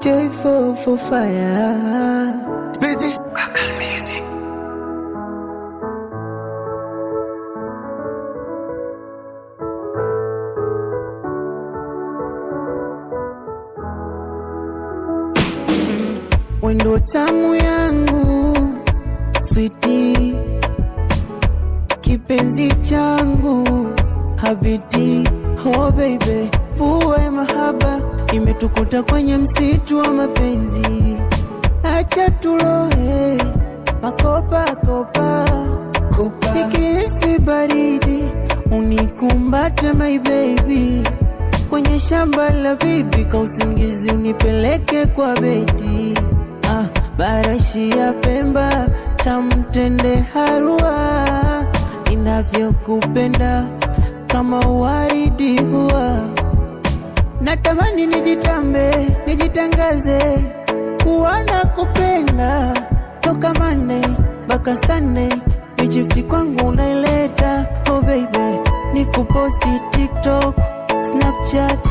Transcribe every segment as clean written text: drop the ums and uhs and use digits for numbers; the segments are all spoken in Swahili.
J4 for fire. Busy. Amazing. Wendo tamu yangu sweetie, kipenzi changu habiti. Oh baby, mvua ya mahaba imetukuta kwenye msitu wa mapenzi. Acha tuloe makopa kopa, nikihisi baridi unikumbate my baby. Kwenye shamba la bibi kausingizi unipeleke kwa beti. Barashi ya Pemba tamtende harua, ninavyokupenda kama waridi huwa. Natamani nijitambe, nijitangaze kuwa nakupenda. Toka Monday mpaka Sunday, mijifti kwangu unaileta. Oh baby, nikuposti TikTok, Snapchat,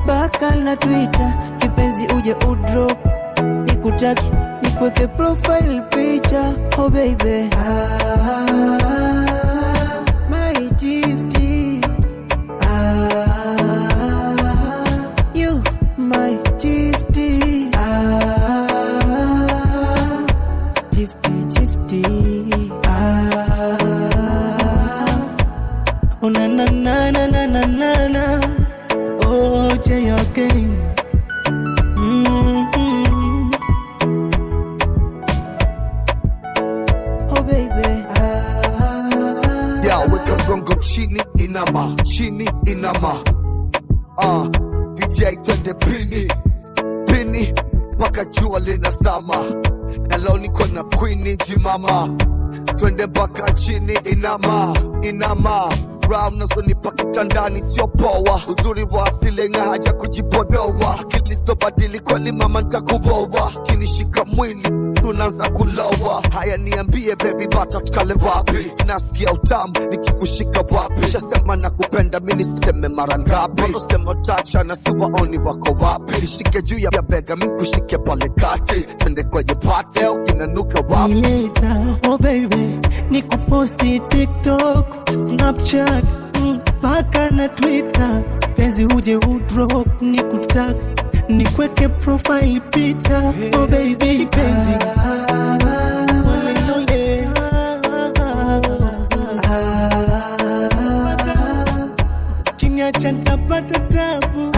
mpaka na Twitter. Kipenzi uje udrop, nikutaki nikweke profile picture. Oh baby, my gifty, you my gifty, gifty, oh na na na na na na na na, oh J.O.K. Oh baby, weka mgongo chini inama, chini inama. DJ twende pini mpaka jua linazama. Na leo niko na queen jimama, twende mpaka chini inama. Round nazo nipa kitandani sio poa, uzuri wa asili na haja kujipodoa. Kilisto badili kweli mama nitakuboa, kinishika mwili tunaanza kulowa. Haya niambie baby bata tukale wapi, nasikia utamu nikikushika wapi. Shasema nakupenda mimi siseme mara ngapi, wano sema tacha na siwaoni wako wapi. Nishike juu ya bega mimi kushike pale kati, twende kwenye party ukinanuka wapi. Nileta, oh baby, nikuposti TikTok, Snapchat, mpaka na Twitter. Penzi uje udrop, nikutaka nikweke profile picture. Oh baby, penzi chini ya chanta pata tabu.